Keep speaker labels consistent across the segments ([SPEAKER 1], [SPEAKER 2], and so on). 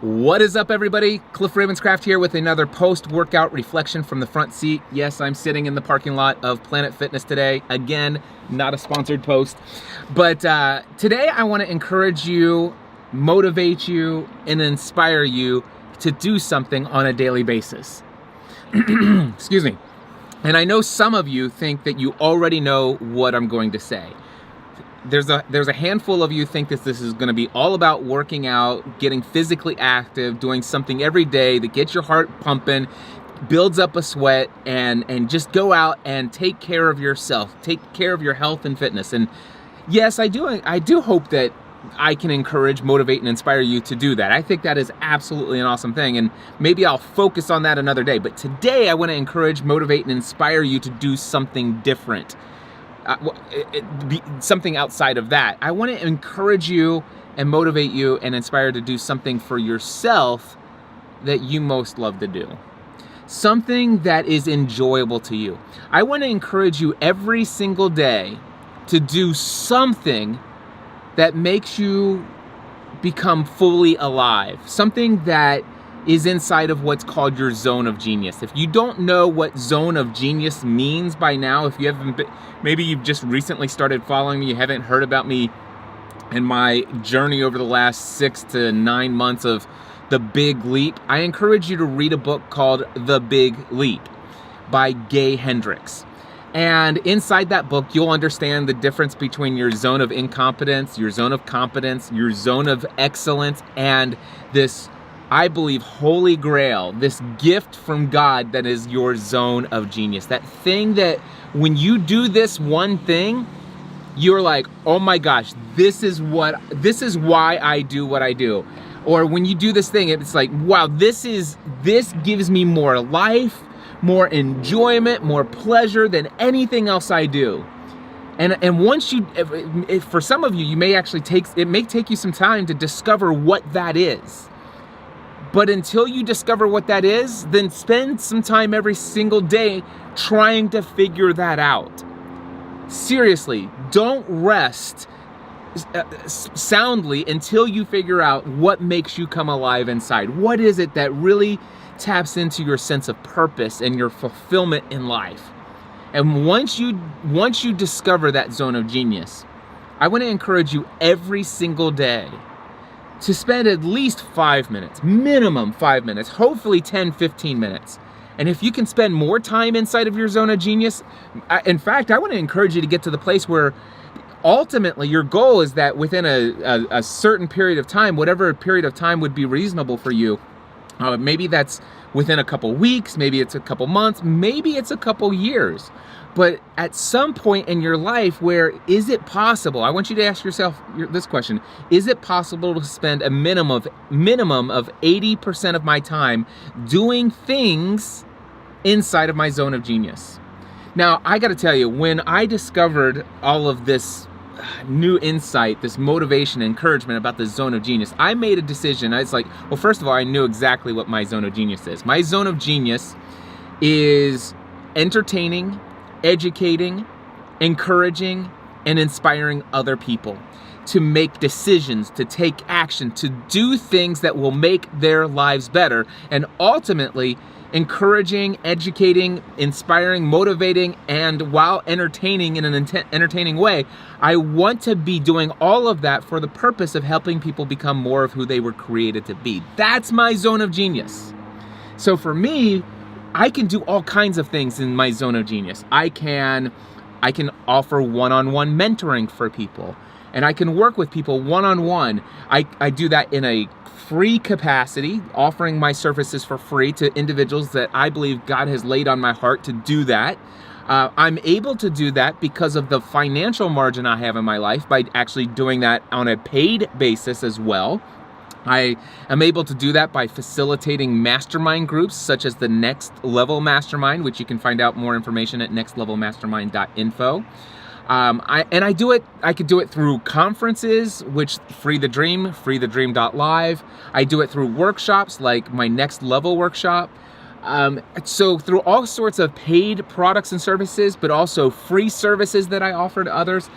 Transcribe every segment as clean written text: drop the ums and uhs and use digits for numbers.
[SPEAKER 1] What is up, everybody? Cliff Ravenscraft here with another post-workout reflection from the front seat. Yes, I'm sitting in the parking lot of Planet Fitness today. Again, not a sponsored post. But today I want to encourage you, motivate you, and inspire you to do something on a daily basis. Excuse me. And I know some of you think that you already know what I'm going to say. There's a handful of you think that this is going to be all about working out, getting physically active, doing something every day that gets your heart pumping, builds up a sweat, and just go out and take care of yourself, take care of your health and fitness. And yes, I do hope that I can encourage, motivate, and inspire you to do that. I think that is absolutely an awesome thing, and maybe I'll focus on that another day. But today I want to encourage, motivate, and inspire you to do something different. Something outside of that. I want to encourage you and motivate you and inspire to do something for yourself that you most love to do. Something that is enjoyable to you. I want to encourage you every single day to do something that makes you become fully alive. Something that is inside of what's called your zone of genius. If you don't know what zone of genius means by now, if you haven't been, maybe you've just recently started following me, you haven't heard about me and my journey over the last 6 to 9 months of The Big Leap, I encourage you to read a book called The Big Leap by Gay Hendricks. And inside that book, you'll understand the difference between your zone of incompetence, your zone of competence, your zone of excellence, and this, I believe, holy grail, this gift from God that is your zone of genius. That thing that when you do this one thing, you're like, oh my gosh, this is why I do what I do. Or when you do this thing, it's like, wow, this gives me more life, more enjoyment, more pleasure than anything else I do. And once you, if for some of you, you may actually it may take you some time to discover what that is. But until you discover what that is, then spend some time every single day trying to figure that out. Seriously, don't rest soundly until you figure out what makes you come alive inside. What is it that really taps into your sense of purpose and your fulfillment in life? And once you discover that zone of genius, I want to encourage you every single day to spend at least 5 minutes, minimum 5 minutes, hopefully 10, 15 minutes. And if you can spend more time inside of your zone of genius, in fact, I want to encourage you to get to the place where ultimately your goal is that within a certain period of time, whatever period of time would be reasonable for you, maybe that's within a couple weeks, maybe it's a couple months, maybe it's a couple years. But at some point in your life, where is it possible? I want you to ask yourself this question: is it possible to spend a minimum of 80% of my time doing things inside of my zone of genius? Now, I got to tell you, when I discovered all of this new insight, this motivation, encouragement about the zone of genius, I made a decision. It's like, well, first of all, I knew exactly what my zone of genius is. My zone of genius is entertaining, educating, encouraging, and inspiring other people to make decisions, to take action, to do things that will make their lives better, and ultimately encouraging, educating, inspiring, motivating, and while entertaining in an entertaining way. I want to be doing all of that for the purpose of helping people become more of who they were created to be. That's my zone of genius. So for me, I can do all kinds of things in my zone of genius. I can offer one-on-one mentoring for people, and I can work with people one-on-one. I do that in a free capacity, offering my services for free to individuals that I believe God has laid on my heart to do that. I'm able to do that because of the financial margin I have in my life by actually doing that on a paid basis as well. I am able to do that by facilitating mastermind groups such as the Next Level Mastermind, which you can find out more information at nextlevelmastermind.info. I could do it through conferences, which Free the Dream, freethedream.live. I do it through workshops like my Next Level workshop. So through all sorts of paid products and services, but also free services that I offer to others.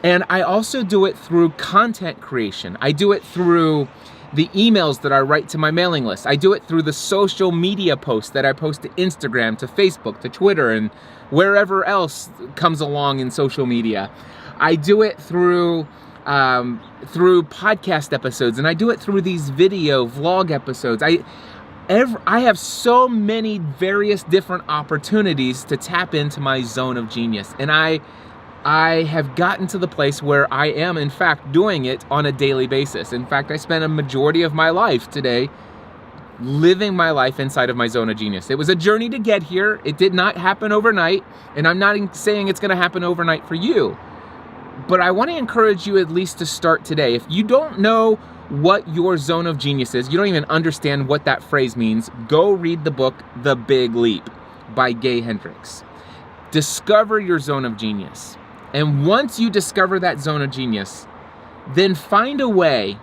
[SPEAKER 1] And I also do it through content creation. I do it through the emails that I write to my mailing list. I do it through the social media posts that I post to Instagram, to Facebook, to Twitter, and wherever else comes along in social media. I do it through podcast episodes, and I do it through these video vlog episodes. I have so many various different opportunities to tap into my zone of genius, and I have gotten to the place where I am, in fact, doing it on a daily basis. In fact, I spend a majority of my life today living my life inside of my zone of genius. It was a journey to get here. It did not happen overnight, and I'm not saying it's going to happen overnight for you. But I want to encourage you at least to start today. If you don't know what your zone of genius is, you don't even understand what that phrase means, go read the book, The Big Leap by Gay Hendricks. Discover your zone of genius. And once you discover that zone of genius, then find a way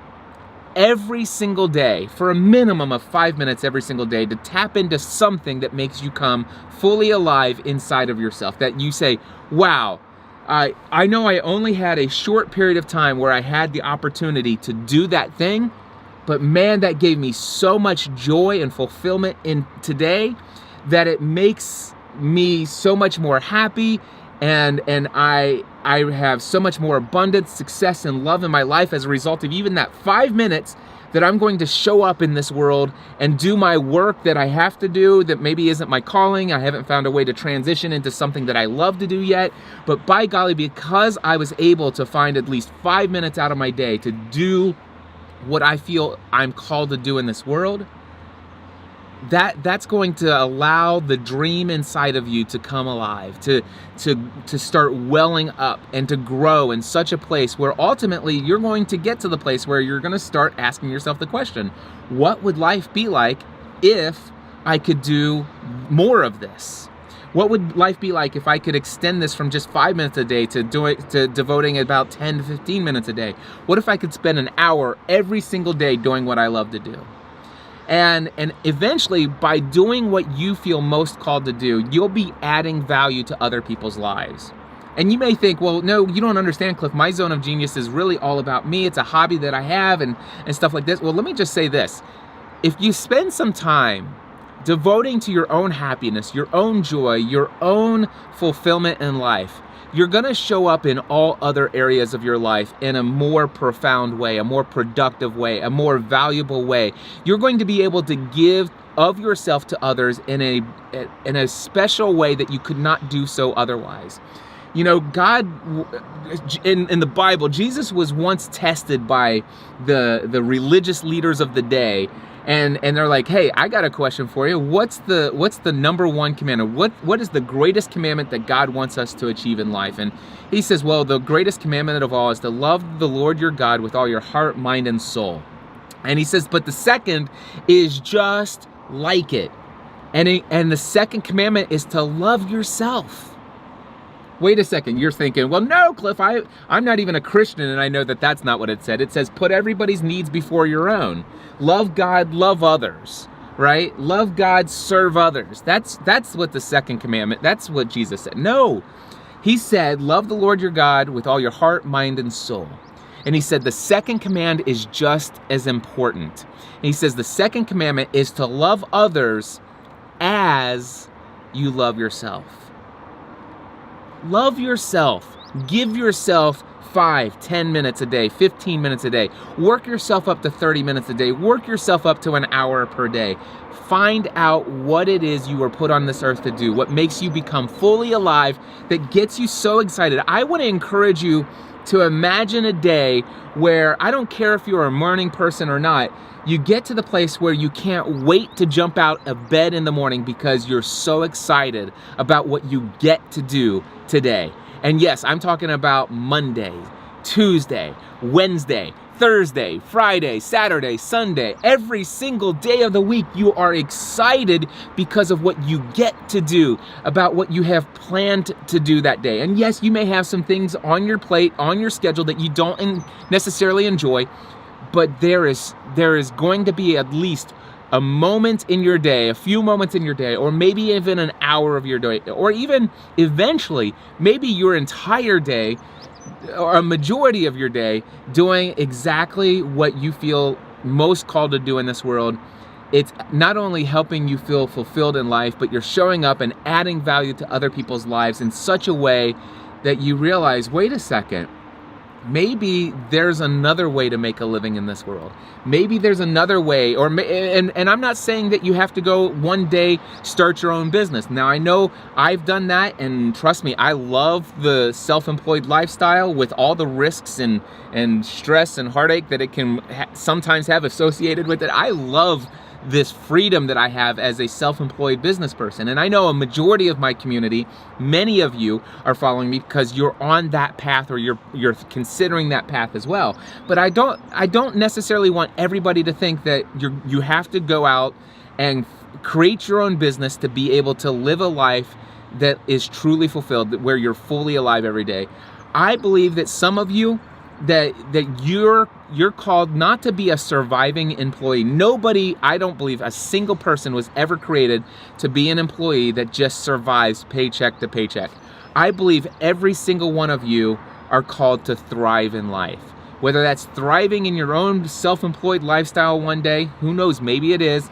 [SPEAKER 1] every single day, for a minimum of 5 minutes every single day, to tap into something that makes you come fully alive inside of yourself. That you say, wow, I know I only had a short period of time where I had the opportunity to do that thing, but man, that gave me so much joy and fulfillment in today that it makes me so much more happy, and I have so much more abundance, success, and love in my life as a result of even that 5 minutes that I'm going to show up in this world and do my work that I have to do that maybe isn't my calling. I haven't found a way to transition into something that I love to do yet. But by golly, because I was able to find at least 5 minutes out of my day to do what I feel I'm called to do in this world, that's going to allow the dream inside of you to come alive, to start welling up and to grow in such a place where ultimately you're going to get to the place where you're going to start asking yourself the question, what would life be like if I could do more of this? What would life be like if I could extend this from just 5 minutes a day to devoting about 10 to 15 minutes a day? What if I could spend an hour every single day doing what I love to do? And eventually, by doing what you feel most called to do, you'll be adding value to other people's lives. And you may think, well, no, you don't understand, Cliff. My zone of genius is really all about me. It's a hobby that I have and stuff like this. Well, let me just say this. If you spend some time devoting to your own happiness, your own joy, your own fulfillment in life, you're going to show up in all other areas of your life in a more profound way, a more productive way, a more valuable way. You're going to be able to give of yourself to others in a special way that you could not do so otherwise. You know, God, in the Bible, Jesus was once tested by the religious leaders of the day. And they're like, hey, I got a question for you. What's the number one commandment? What is the greatest commandment that God wants us to achieve in life? And he says, well, the greatest commandment of all is to love the Lord your God with all your heart, mind, and soul. And he says, but the second is just like it. And the second commandment is to love yourself. Wait a second, you're thinking, well, no, Cliff, I'm not even a Christian, and I know that that's not what it said. It says, put everybody's needs before your own. Love God, love others, right? Love God, serve others. That's what the second commandment, that's what Jesus said. No, he said, love the Lord your God with all your heart, mind, and soul. And he said, the second command is just as important. And he says, the second commandment is to love others as you love yourself. Love yourself. Give yourself 5, 10 minutes a day, 15 minutes a day. Work yourself up to 30 minutes a day. Work yourself up to an hour per day. Find out what it is you were put on this earth to do, what makes you become fully alive, that gets you so excited. I want to encourage you to imagine a day where, I don't care if you're a morning person or not, you get to the place where you can't wait to jump out of bed in the morning because you're so excited about what you get to do today. And yes, I'm talking about Monday, Tuesday, Wednesday, Thursday, Friday, Saturday, Sunday. Every single day of the week, you are excited because of what you get to do, about what you have planned to do that day. And yes, you may have some things on your plate, on your schedule that you don't necessarily enjoy, but there is going to be at least a moment in your day, a few moments in your day, or maybe even an hour of your day, or even eventually, maybe your entire day, or a majority of your day, doing exactly what you feel most called to do in this world. It's not only helping you feel fulfilled in life, but you're showing up and adding value to other people's lives in such a way that you realize, wait a second, maybe there's another way to make a living in this world. Maybe there's another way, and I'm not saying that you have to go one day start your own business. Now, I know I've done that, and trust me, I love the self-employed lifestyle with all the risks and stress and heartache that it can sometimes have associated with it. I love this freedom that I have as a self-employed business person. And I know a majority of my community, many of you are following me because you're on that path, or you're considering that path as well. But I don't necessarily want everybody to think that you have to go out and create your own business to be able to live a life that is truly fulfilled, where you're fully alive every day. I believe that some of you, that you're called not to be a surviving employee. Nobody, I don't believe a single person was ever created to be an employee that just survives paycheck to paycheck. I believe every single one of you are called to thrive in life. Whether that's thriving in your own self-employed lifestyle one day, who knows, maybe it is.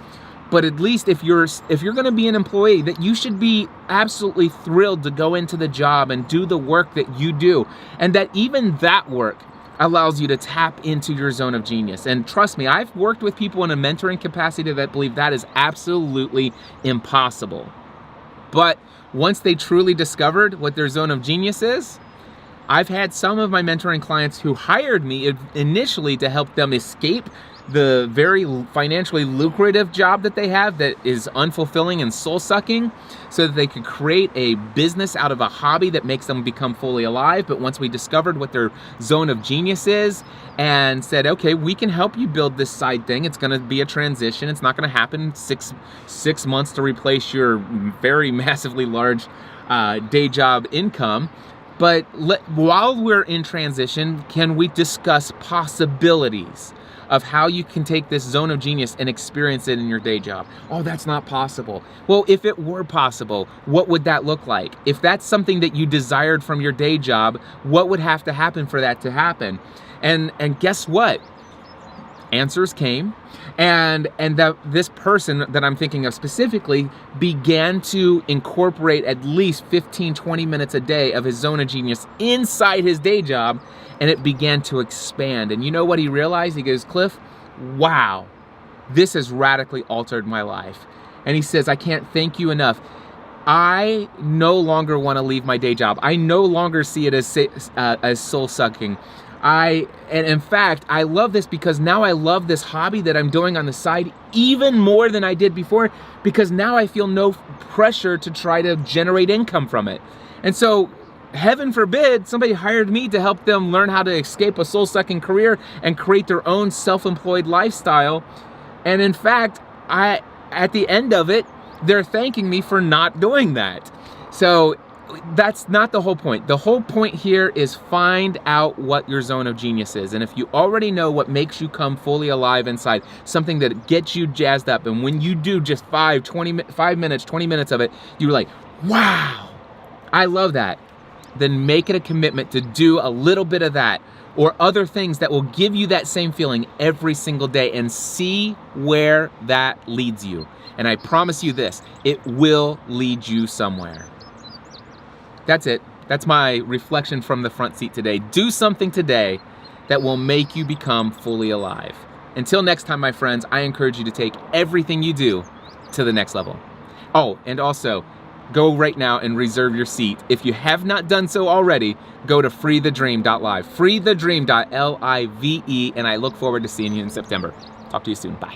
[SPEAKER 1] But at least if you're going to be an employee, that you should be absolutely thrilled to go into the job and do the work that you do. And that even that work allows you to tap into your zone of genius. And trust me, I've worked with people in a mentoring capacity that believe that is absolutely impossible. But once they truly discovered what their zone of genius is, I've had some of my mentoring clients who hired me initially to help them escape the very financially lucrative job that they have that is unfulfilling and soul-sucking, so that they could create a business out of a hobby that makes them become fully alive. But once we discovered what their zone of genius is and said, okay, we can help you build this side thing. It's gonna be a transition. It's not gonna happen six months to replace your very massively large day job income. But while we're in transition, can we discuss possibilities of how you can take this zone of genius and experience it in your day job? Oh, that's not possible. Well, if it were possible, what would that look like? If that's something that you desired from your day job, what would have to happen for that to happen? And guess what? Answers came, and this person that I'm thinking of specifically began to incorporate at least 15-20 minutes a day of his zone of genius inside his day job, and it began to expand. And you know what he realized? He goes, Cliff, wow, this has radically altered my life. And he says, I can't thank you enough. I no longer want to leave my day job. I no longer see it as soul-sucking. And in fact, I love this because now I love this hobby that I'm doing on the side even more than I did before, because now I feel no pressure to try to generate income from it. And so, heaven forbid, somebody hired me to help them learn how to escape a soul-sucking career and create their own self-employed lifestyle. And in fact, at the end of it, they're thanking me for not doing that. So that's not the whole point. The whole point here is find out what your zone of genius is. And if you already know what makes you come fully alive inside, something that gets you jazzed up, and when you do just 5 minutes, 20 minutes of it, you're like, wow, I love that. Then make it a commitment to do a little bit of that or other things that will give you that same feeling every single day, and see where that leads you. And I promise you this, it will lead you somewhere. That's it. That's my reflection from the front seat today. Do something today that will make you become fully alive. Until next time, my friends, I encourage you to take everything you do to the next level. Oh, and also, go right now and reserve your seat. If you have not done so already, go to freethedream.live, freethedream.live, and I look forward to seeing you in September. Talk to you soon. Bye.